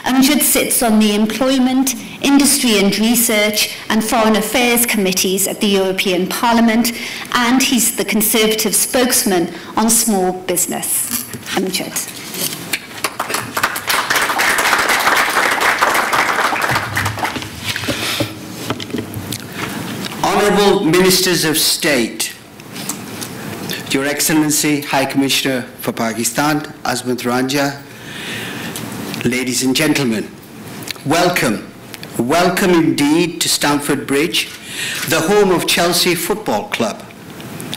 Amjad sits on the Employment, Industry and Research and Foreign Affairs Committees at the European Parliament, and he's the Conservative spokesman on small business. Amjad. Honourable Ministers of State, Your Excellency, High Commissioner for Pakistan, Azmat Ranja, ladies and gentlemen, welcome. Welcome indeed to Stamford Bridge, the home of Chelsea Football Club,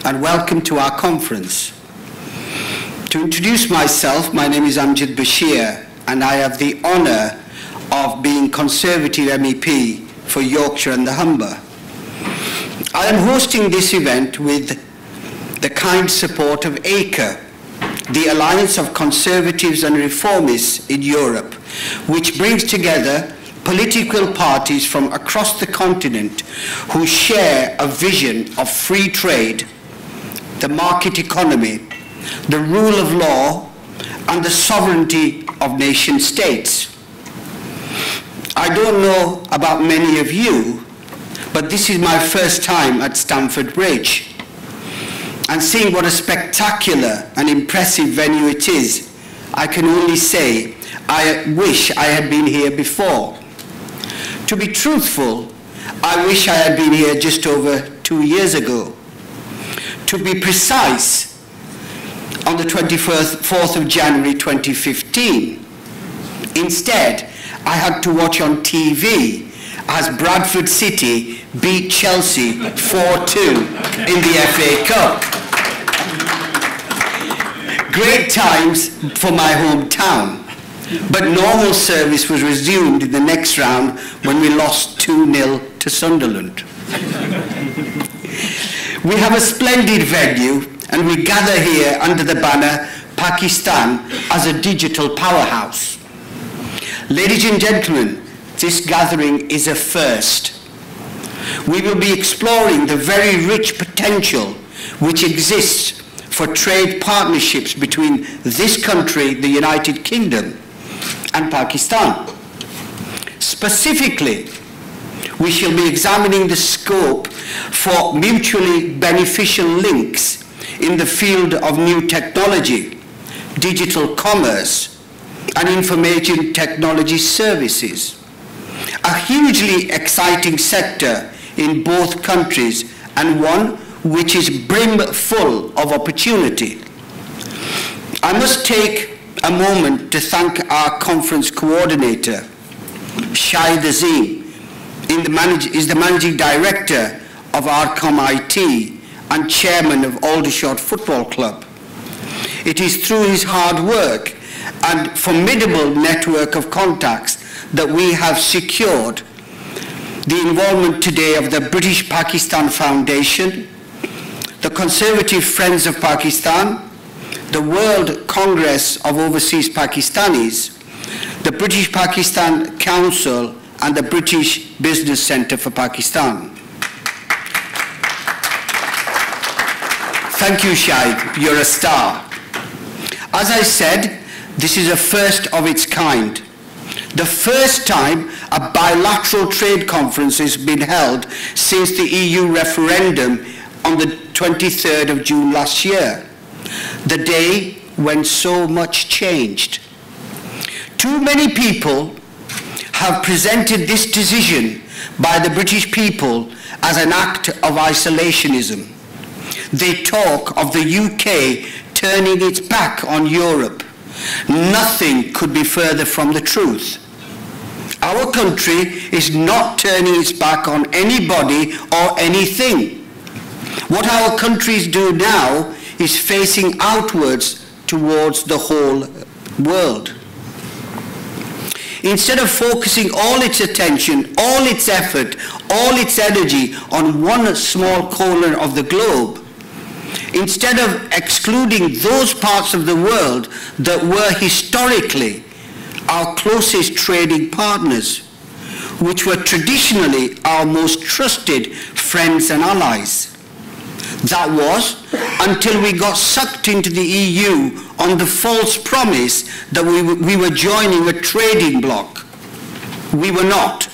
and welcome to our conference. To introduce myself, my name is Amjad Bashir, and I have the honour of being Conservative MEP for Yorkshire and the Humber. I am hosting this event with the kind support of ACRE, the Alliance of Conservatives and Reformists in Europe, which brings together political parties from across the continent who share a vision of free trade, the market economy, the rule of law, and the sovereignty of nation states. I don't know about many of you, but this is my first time at Stamford Bridge. And seeing what a spectacular and impressive venue it is, I can only say I wish I had been here before. To be truthful, I wish I had been here just over 2 years ago. To be precise, on the 4th of January 2015. Instead, I had to watch on TV as Bradford City beat Chelsea 4-2 in the FA Cup. Great times for my hometown, but normal service was resumed in the next round when we lost 2-0 to Sunderland. We have a splendid venue, and we gather here under the banner Pakistan as a digital powerhouse. Ladies and gentlemen, this gathering is a first. We will be exploring the very rich potential which exists for trade partnerships between this country, the United Kingdom, and Pakistan. Specifically, we shall be examining the scope for mutually beneficial links in the field of new technology, digital commerce, and information technology services. A hugely exciting sector in both countries, and one which is brimful of opportunity. I must take a moment to thank our conference coordinator, Shahid Azim, is the managing director of Arcom IT and chairman of Aldershot Football Club. It is through his hard work and formidable network of contacts that we have secured the involvement today of the British Pakistan Foundation, the Conservative Friends of Pakistan, the World Congress of Overseas Pakistanis, the British Pakistan Council, and the British Business Centre for Pakistan. Thank you, Shahid, you're a star. As I said, this is a first of its kind. The first time a bilateral trade conference has been held since the EU referendum on the 23rd of June last year, the day when so much changed. Too many people have presented this decision by the British people as an act of isolationism. They talk of the UK turning its back on Europe. Nothing could be further from the truth. Our country is not turning its back on anybody or anything. What our countries do now is facing outwards towards the whole world. Instead of focusing all its attention, all its effort, all its energy on one small corner of the globe, instead of excluding those parts of the world that were historically our closest trading partners, which were traditionally our most trusted friends and allies. That was until we got sucked into the EU on the false promise that we were joining a trading bloc. We were not.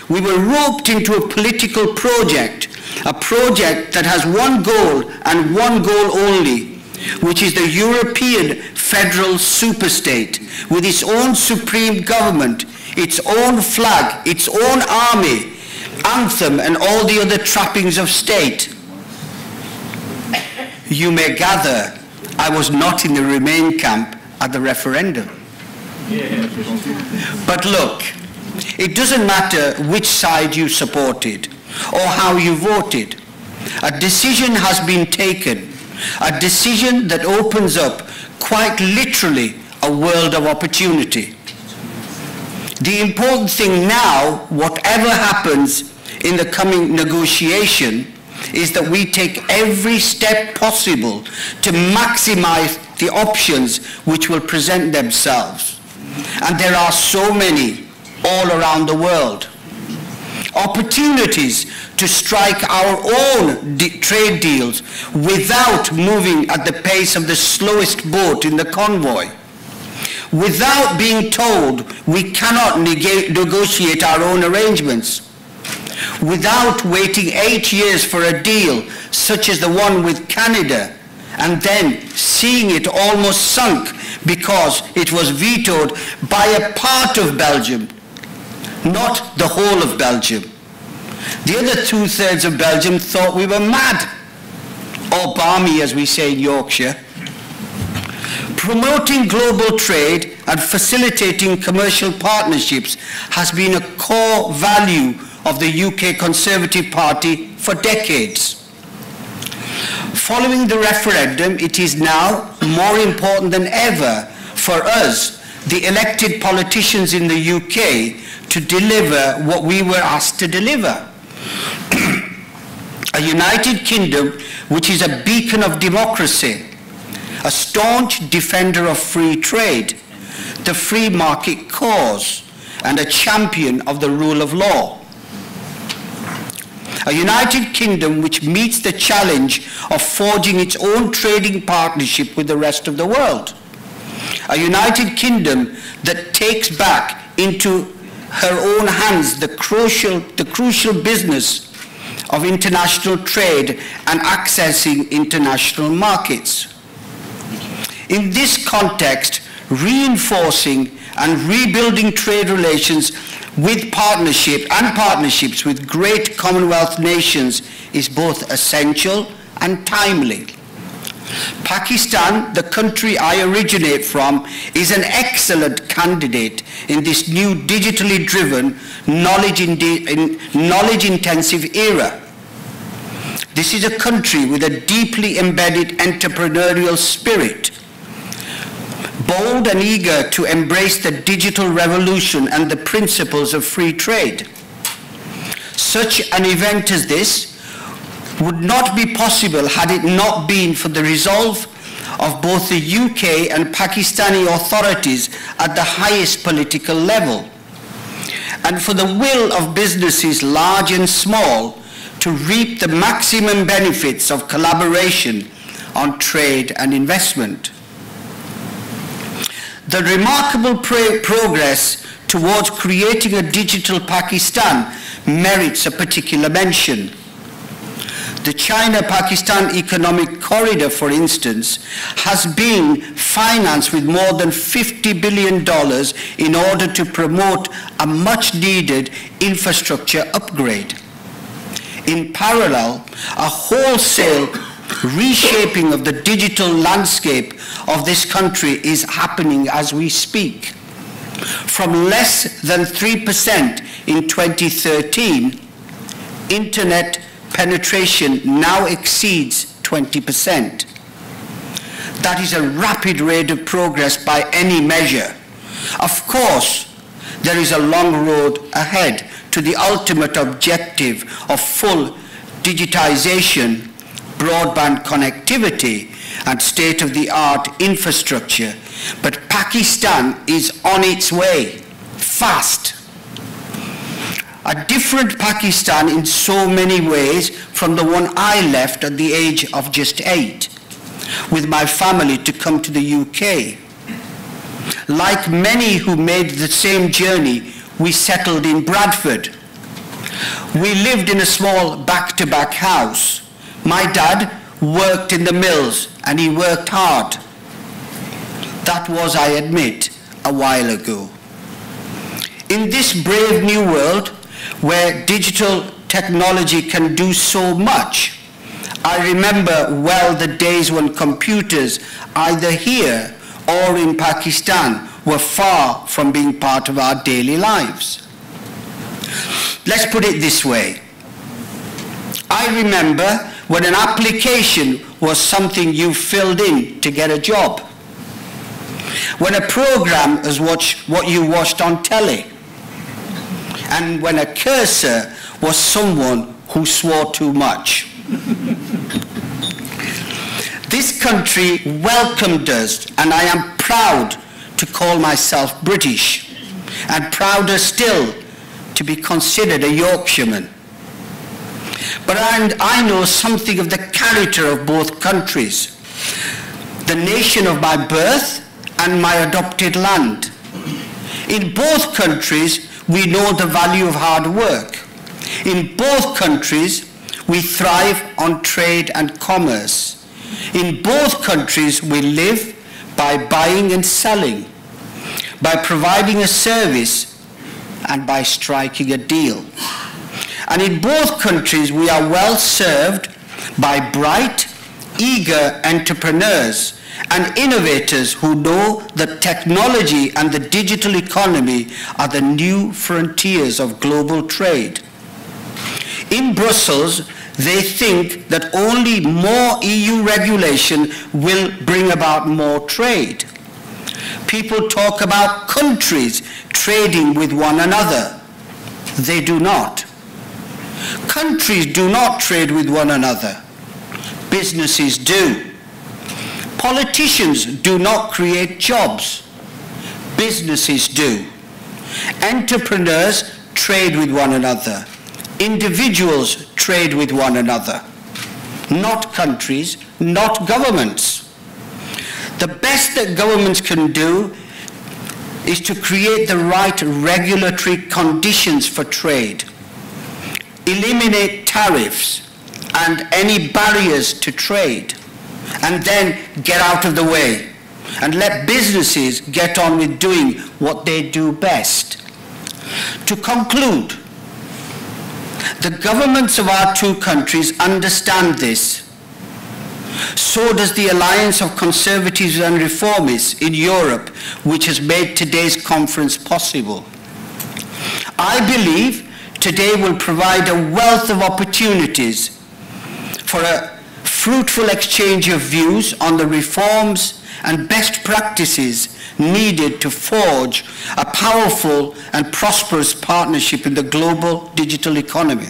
We were roped into a political project, a project that has one goal and one goal only, which is the European federal superstate with its own supreme government, its own flag, its own army, anthem, and all the other trappings of state. You may gather I was not in the Remain camp at the referendum. But look, it doesn't matter which side you supported or how you voted. A decision has been taken, a decision that opens up quite literally a world of opportunity. The important thing now, whatever happens in the coming negotiation, is that we take every step possible to maximize the options which will present themselves. And there are so many all around the world. Opportunities to strike our own trade deals without moving at the pace of the slowest boat in the convoy. Without being told we cannot negotiate our own arrangements. Without waiting 8 years for a deal such as the one with Canada and then seeing it almost sunk because it was vetoed by a part of Belgium, not the whole of Belgium. The other 2/3 of Belgium thought we were mad, or balmy as we say in Yorkshire. Promoting global trade and facilitating commercial partnerships has been a core value of the UK Conservative Party for decades. Following the referendum, it is now more important than ever for us, the elected politicians in the UK, to deliver what we were asked to deliver. A United Kingdom which is a beacon of democracy, a staunch defender of free trade, the free market cause, and a champion of the rule of law. A United Kingdom which meets the challenge of forging its own trading partnership with the rest of the world. A United Kingdom that takes back into her own hands the crucial business of international trade and accessing international markets. In this context, reinforcing and rebuilding trade relations with partnerships with great Commonwealth nations is both essential and timely. Pakistan, the country I originate from, is an excellent candidate in this new digitally driven, knowledge-intensive era. This is a country with a deeply embedded entrepreneurial spirit, bold and eager to embrace the digital revolution and the principles of free trade. Such an event as this would not be possible had it not been for the resolve of both the UK and Pakistani authorities at the highest political level, and for the will of businesses large and small to reap the maximum benefits of collaboration on trade and investment. The remarkable progress towards creating a digital Pakistan merits a particular mention. The China-Pakistan Economic Corridor, for instance, has been financed with more than $50 billion in order to promote a much-needed infrastructure upgrade. In parallel, a wholesale reshaping of the digital landscape of this country is happening as we speak. From less than 3% in 2013, internet penetration now exceeds 20%. that is a rapid rate of progress by any measure. Of course, there is a long road ahead to the ultimate objective of full digitization, broadband connectivity, and state-of-the-art infrastructure, but Pakistan is on its way, fast. A different Pakistan in so many ways from the one I left at the age of just 8, with my family to come to the UK. Like many who made the same journey, we settled in Bradford. We lived in a small back-to-back house. My dad worked in the mills, and he worked hard. That was, I admit, a while ago. In this brave new world, where digital technology can do so much, I remember well the days when computers, either here or in Pakistan, were far from being part of our daily lives. Let's put it this way. I remember when an application was something you filled in to get a job. When a program was what you watched on telly. And when a cursor was someone who swore too much. This country welcomed us, and I am proud to call myself British, and prouder still to be considered a Yorkshireman. But I know something of the character of both countries, the nation of my birth and my adopted land. In both countries, we know the value of hard work. In both countries, we thrive on trade and commerce. In both countries, we live by buying and selling, by providing a service, and by striking a deal. And in both countries, we are well served by bright, eager entrepreneurs and innovators who know that technology and the digital economy are the new frontiers of global trade. In Brussels, they think that only more EU regulation will bring about more trade. People talk about countries trading with one another. They do not. Countries do not trade with one another. Businesses do. Politicians do not create jobs. Businesses do. Entrepreneurs trade with one another. Individuals trade with one another. Not countries, not governments. The best that governments can do is to create the right regulatory conditions for trade, eliminate tariffs and any barriers to trade, and then get out of the way and let businesses get on with doing what they do best. To conclude, the governments of our two countries understand this. So does the Alliance of Conservatives and Reformists in Europe, which has made today's conference possible. I believe today will provide a wealth of opportunities for a fruitful exchange of views on the reforms and best practices needed to forge a powerful and prosperous partnership in the global digital economy.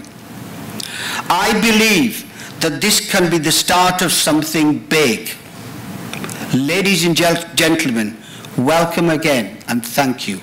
I believe that this can be the start of something big. Ladies and gentlemen, welcome again and thank you.